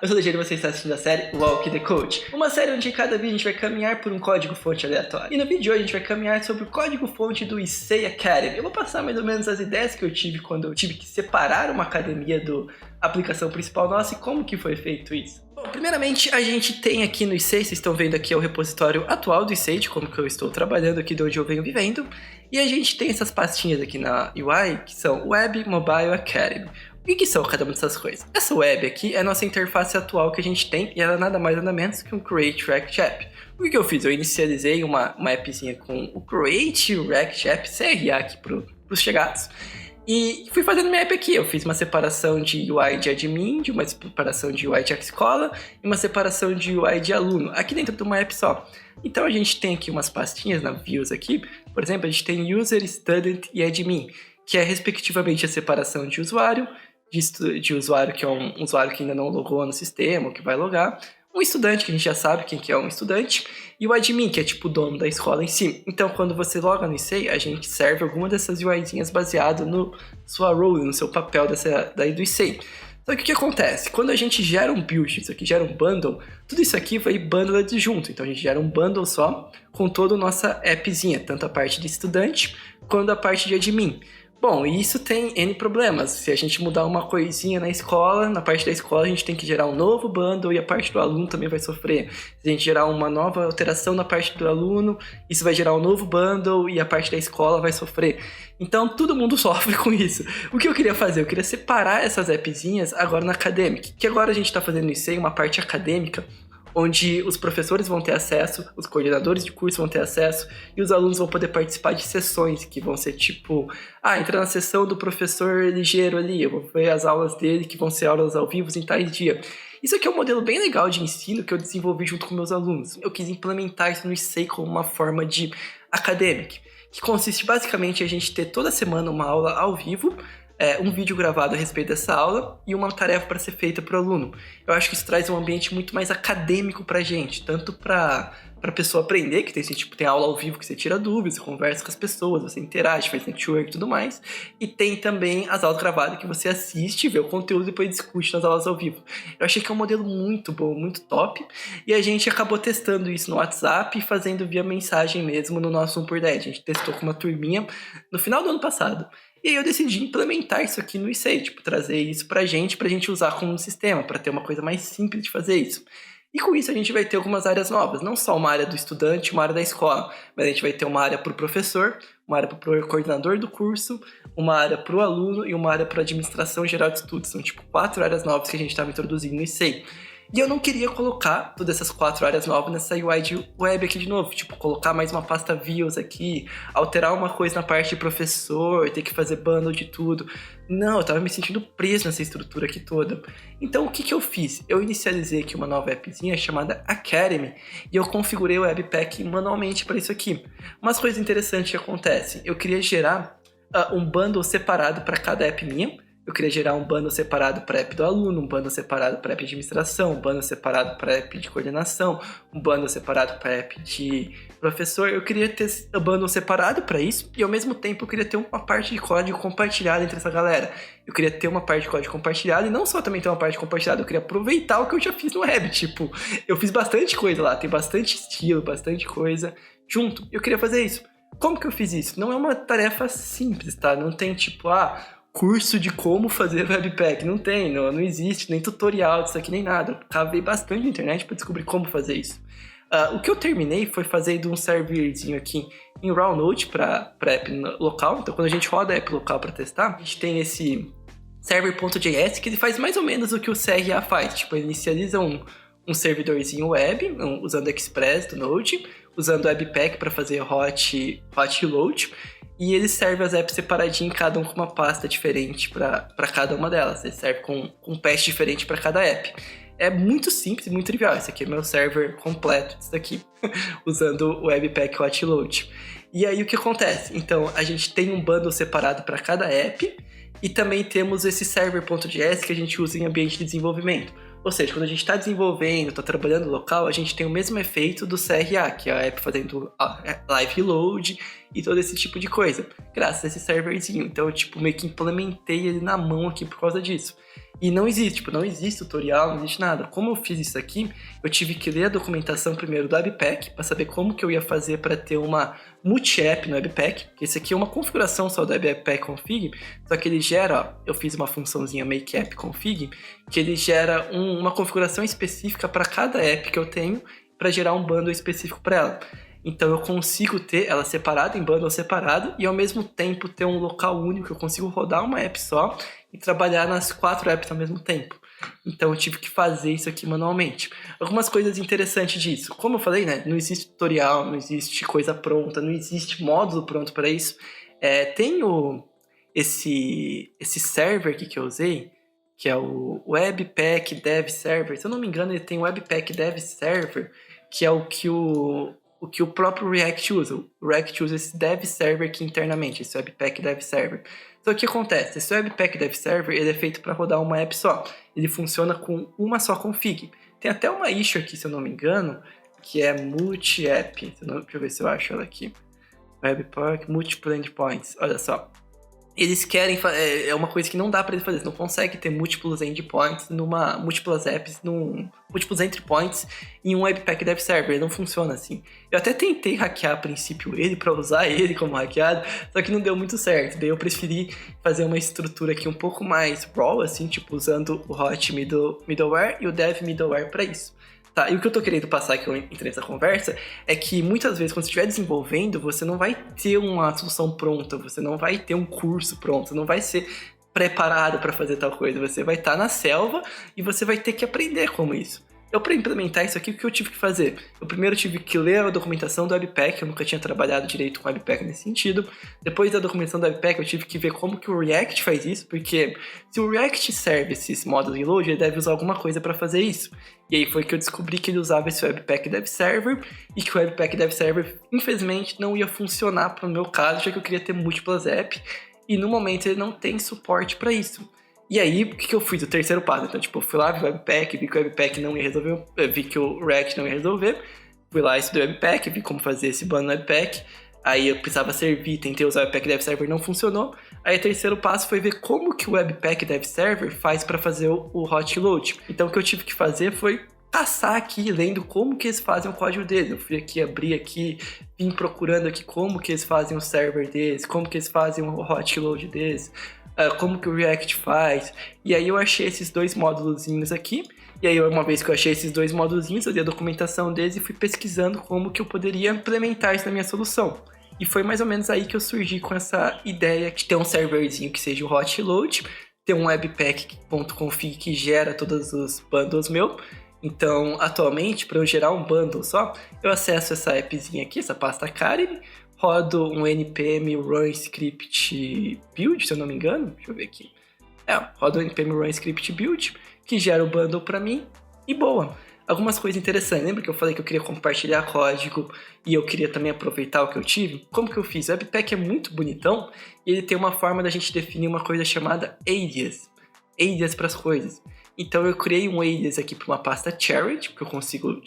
Eu sou o Ligeiro e você está assistindo a série Walk the Code, uma série onde em cada vídeo a gente vai caminhar por um código-fonte aleatório. E no vídeo de hoje a gente vai caminhar sobre o código-fonte do Issei Academy. Eu vou passar mais ou menos as ideias que eu tive quando eu tive que separar uma academia da aplicação principal nossa e como que foi feito isso. Bom, primeiramente a gente tem aqui no Issei, vocês estão vendo aqui é o repositório atual do Issei, de como que eu estou trabalhando aqui, de onde eu venho vivendo. E a gente tem essas pastinhas aqui na UI, que são Web, Mobile, Academy. O que são cada uma dessas coisas? Essa web aqui é a nossa interface atual que a gente tem e ela é nada mais nada menos que um Create React App. O que eu fiz? Eu inicializei uma appzinha com o Create React App CRA aqui para os chegados e fui fazendo minha app aqui. Eu fiz uma separação de UI de admin, de uma separação de UI de escola e uma separação de UI de aluno, aqui dentro de uma app só. Então a gente tem aqui umas pastinhas na views aqui, por exemplo, a gente tem User, Student e Admin, que é respectivamente a separação de usuário, de usuário que é um usuário que ainda não logou no sistema, ou que vai logar, um estudante, que a gente já sabe quem que é um estudante, e o admin, que é tipo o dono da escola em si. Então, quando você loga no Issei, a gente serve alguma dessas UIzinhas baseado no sua role, no seu papel daí do Issei. Só que o que acontece? Quando a gente gera um build, isso aqui gera um bundle, tudo isso aqui vai bundled junto. Então a gente gera um bundle só com toda a nossa appzinha, tanto a parte de estudante quanto a parte de admin. Bom, e isso tem N problemas. Se a gente mudar uma coisinha na escola, na parte da escola a gente tem que gerar um novo bundle e a parte do aluno também vai sofrer. Se a gente gerar uma nova alteração na parte do aluno, isso vai gerar um novo bundle e a parte da escola vai sofrer. Então todo mundo sofre com isso. O que eu queria fazer? Eu queria separar essas appzinhas agora na Academic, que agora a gente está fazendo isso em uma parte acadêmica, onde os professores vão ter acesso, os coordenadores de curso vão ter acesso e os alunos vão poder participar de sessões que vão ser tipo, entra na sessão do professor Ligeiro ali, eu vou ver as aulas dele que vão ser aulas ao vivo em tais dia. Isso aqui é um modelo bem legal de ensino que eu desenvolvi junto com meus alunos. Eu quis implementar isso no Issei como uma forma de academic, que consiste basicamente em a gente ter toda semana uma aula ao vivo, um vídeo gravado a respeito dessa aula e uma tarefa para ser feita para o aluno. Eu acho que isso traz um ambiente muito mais acadêmico para a gente, tanto para a pessoa aprender, que tem aula ao vivo que você tira dúvidas, você conversa com as pessoas, você interage, faz network e tudo mais, e tem também as aulas gravadas que você assiste, vê o conteúdo e depois discute nas aulas ao vivo. Eu achei que é um modelo muito bom, muito top, e a gente acabou testando isso no WhatsApp e fazendo via mensagem mesmo no nosso 1x10. A gente testou com uma turminha no final do ano passado. E aí eu decidi implementar isso aqui no Issei, trazer isso pra gente usar como um sistema, para ter uma coisa mais simples de fazer isso. E com isso a gente vai ter algumas áreas novas, não só uma área do estudante, uma área da escola, mas a gente vai ter uma área para o professor, uma área para o coordenador do curso, uma área para o aluno e uma área para a administração geral de estudos. São 4 áreas novas que a gente estava introduzindo no Issei. E eu não queria colocar todas essas 4 áreas novas nessa UI de web aqui de novo. Colocar mais uma pasta views aqui, alterar uma coisa na parte de professor, ter que fazer bundle de tudo. Não, eu tava me sentindo preso nessa estrutura aqui toda. Então o que eu fiz? Eu inicializei aqui uma nova appzinha chamada Academy e eu configurei o Webpack manualmente para isso aqui. Umas coisas interessantes que acontecem. Eu queria gerar um bundle separado para cada app minha. Eu queria gerar um bundle separado para app do aluno, um bundle separado para app de administração, um bundle separado para app de coordenação, um bundle separado para app de professor. Eu queria ter um bundle separado para isso e ao mesmo tempo eu queria ter uma parte de código compartilhada entre essa galera. Eu queria ter uma parte de código compartilhada e não só também ter uma parte compartilhada, eu queria aproveitar o que eu já fiz no web. Eu fiz bastante coisa lá, tem bastante estilo, bastante coisa junto. Eu queria fazer isso. Como que eu fiz isso? Não é uma tarefa simples, tá? Não tem curso de como fazer Webpack, não tem, não existe, nem tutorial disso aqui, nem nada. Eu cavei bastante na internet para descobrir como fazer isso. O que eu terminei foi fazendo um serverzinho aqui em raw node para app local. Então quando a gente roda a app local para testar, a gente tem esse server.js que ele faz mais ou menos o que o CRA faz. Ele inicializa um servidorzinho web, usando Express do Node, usando o Webpack para fazer hot reload, e ele serve as apps separadinho, cada um com uma pasta diferente para cada uma delas. Ele serve com um patch diferente para cada app. É muito simples e muito trivial. Esse aqui é meu server completo disso daqui, usando o Webpack Hot Load. E aí o que acontece? Então, a gente tem um bundle separado para cada app e também temos esse server.js que a gente usa em ambiente de desenvolvimento. Ou seja, quando a gente está desenvolvendo, está trabalhando local, a gente tem o mesmo efeito do CRA, que é a app fazendo live reload e todo esse tipo de coisa, graças a esse serverzinho. Então eu meio que implementei ele na mão aqui por causa disso. E não existe, tipo, não existe tutorial, não existe nada. Como eu fiz isso aqui, eu tive que ler a documentação primeiro do Webpack para saber como que eu ia fazer para ter uma multi-app no Webpack. Esse aqui é uma configuração só do Webpack Config, só que ele gera, ó, eu fiz uma funçãozinha make app config, que ele gera uma configuração específica para cada app que eu tenho para gerar um bundle específico para ela. Então eu consigo ter ela separada, em bundle separado, e ao mesmo tempo ter um local único, eu consigo rodar uma app só e trabalhar nas 4 apps ao mesmo tempo. Então eu tive que fazer isso aqui manualmente. Algumas coisas interessantes disso. Como eu falei, né? Não existe tutorial, não existe coisa pronta, não existe módulo pronto para isso. Tem esse server aqui que eu usei, que é o Webpack Dev Server. Se eu não me engano, ele tem o Webpack Dev Server, que é o que o próprio React usa. O React usa esse Dev Server aqui internamente, esse Webpack Dev Server. Então o que acontece? Esse Webpack Dev Server ele é feito para rodar uma app só. Ele funciona com uma só config. Tem até uma issue aqui, se eu não me engano, que é multi-app. Deixa eu ver se eu acho ela aqui. Webpack Multiple Endpoints. Olha só. Eles querem... É uma coisa que não dá para eles fazer. Você não consegue ter múltiplos endpoints múltiplas apps, múltiplos endpoints em um Webpack Dev Server. Ele não funciona assim. Eu até tentei hackear a princípio ele para usar ele como hackeado, só que não deu muito certo. Daí eu preferi fazer uma estrutura aqui um pouco mais raw, assim, tipo usando o hot middleware e o dev middleware para isso. Tá, e o que eu tô querendo passar que eu entrei nessa conversa é que muitas vezes quando você estiver desenvolvendo, você não vai ter uma solução pronta, você não vai ter um curso pronto, você não vai ser preparado para fazer tal coisa, você vai estar na selva e você vai ter que aprender como isso. Eu, para implementar isso aqui, o que eu tive que fazer? Eu primeiro tive que ler a documentação do Webpack, eu nunca tinha trabalhado direito com o Webpack nesse sentido. Depois da documentação do Webpack, eu tive que ver como que o React faz isso, porque se o React serve esses modos de load, ele deve usar alguma coisa para fazer isso. E aí foi que eu descobri que ele usava esse Webpack Dev Server, e que o Webpack Dev Server, infelizmente, não ia funcionar para o meu caso, já que eu queria ter múltiplas apps, e no momento ele não tem suporte para isso. E aí, o que eu fiz? O terceiro passo. Então, tipo, eu fui lá, vi o Webpack, vi que o Webpack não ia resolver, vi que o React não ia resolver. Fui lá, estudei o Webpack, vi como fazer esse bundle no Webpack. Aí eu precisava servir, tentei usar o Webpack Dev Server, não funcionou. Aí o terceiro passo foi ver como que o Webpack Dev Server faz para fazer o hot load. Então, o que eu tive que fazer foi caçar aqui, lendo como que eles fazem o código deles. Eu fui aqui, abri aqui, vim procurando aqui como que eles fazem o server deles, como que eles fazem o hot load deles. Como que o React faz, e aí eu achei esses 2 módulozinhos aqui, e aí uma vez que eu achei esses 2 módulozinhos, eu dei a documentação deles e fui pesquisando como que eu poderia implementar isso na minha solução. E foi mais ou menos aí que eu surgi com essa ideia de ter um serverzinho que seja o hot load, ter um webpack.config que gera todos os bundles meu. Então, atualmente, para eu gerar um bundle só, eu acesso essa appzinha aqui, essa pasta Karine, rodo um npm run script build, se eu não me engano. Deixa eu ver aqui. Rodo um npm run script build, que gera o bundle para mim, e boa. Algumas coisas interessantes. Lembra que eu falei que eu queria compartilhar código e eu queria também aproveitar o que eu tive? Como que eu fiz? O Webpack é muito bonitão e ele tem uma forma da gente definir uma coisa chamada alias. Alias para as coisas. Então eu criei um alias aqui para uma pasta shared, que eu consigo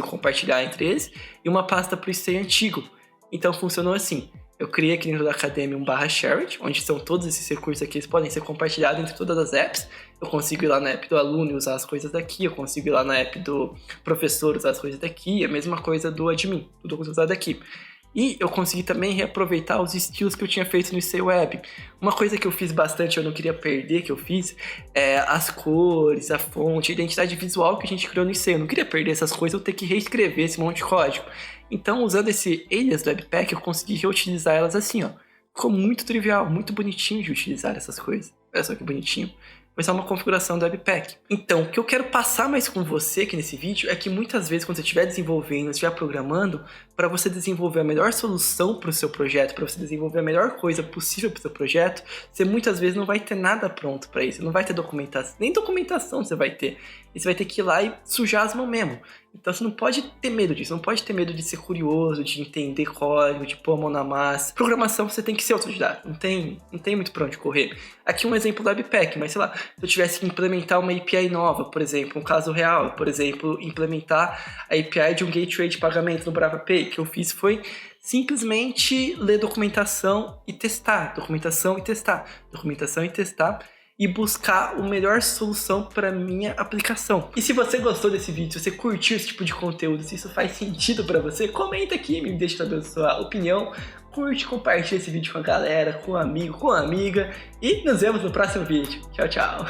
compartilhar entre eles, e uma pasta para o IC antigo. Então funcionou assim, eu criei aqui dentro da Academia um /shared, onde são todos esses recursos aqui, eles podem ser compartilhados entre todas as apps. Eu consigo ir lá na app do aluno e usar as coisas daqui, eu consigo ir lá na app do professor usar as coisas daqui, a mesma coisa do admin, tudo usado daqui. E eu consegui também reaproveitar os estilos que eu tinha feito no IC Web. Uma coisa que eu fiz bastante, eu não queria perder, que eu fiz, é as cores, a fonte, a identidade visual que a gente criou no IC. Eu não queria perder essas coisas, eu ter que reescrever esse monte de código. Então, usando esse alias do Webpack, eu consegui reutilizar elas assim, ó. Ficou muito trivial, muito bonitinho de utilizar essas coisas. Olha só que bonitinho. Foi só uma configuração do Webpack. Então, o que eu quero passar mais com você aqui nesse vídeo é que muitas vezes, quando você estiver desenvolvendo, estiver programando, para você desenvolver a melhor solução para o seu projeto, para você desenvolver a melhor coisa possível para o seu projeto, você muitas vezes não vai ter nada pronto para isso, não vai ter documentação, nem documentação você vai ter. E você vai ter que ir lá e sujar as mãos mesmo. Então você não pode ter medo disso, não pode ter medo de ser curioso, de entender código, de pôr a mão na massa. Programação você tem que ser autodidata, não tem muito pra onde correr. Aqui um exemplo do Webpack, mas sei lá, se eu tivesse que implementar uma API nova, por exemplo, um caso real, por exemplo, implementar a API de um gateway de pagamento no BravaPay, o que eu fiz foi simplesmente ler documentação e testar, e buscar a melhor solução para minha aplicação. E se você gostou desse vídeo, se você curtiu esse tipo de conteúdo, se isso faz sentido para você, comenta aqui, me deixa saber a sua opinião. Curte, compartilha esse vídeo com a galera, com um amigo, com uma amiga. E nos vemos no próximo vídeo. Tchau, tchau.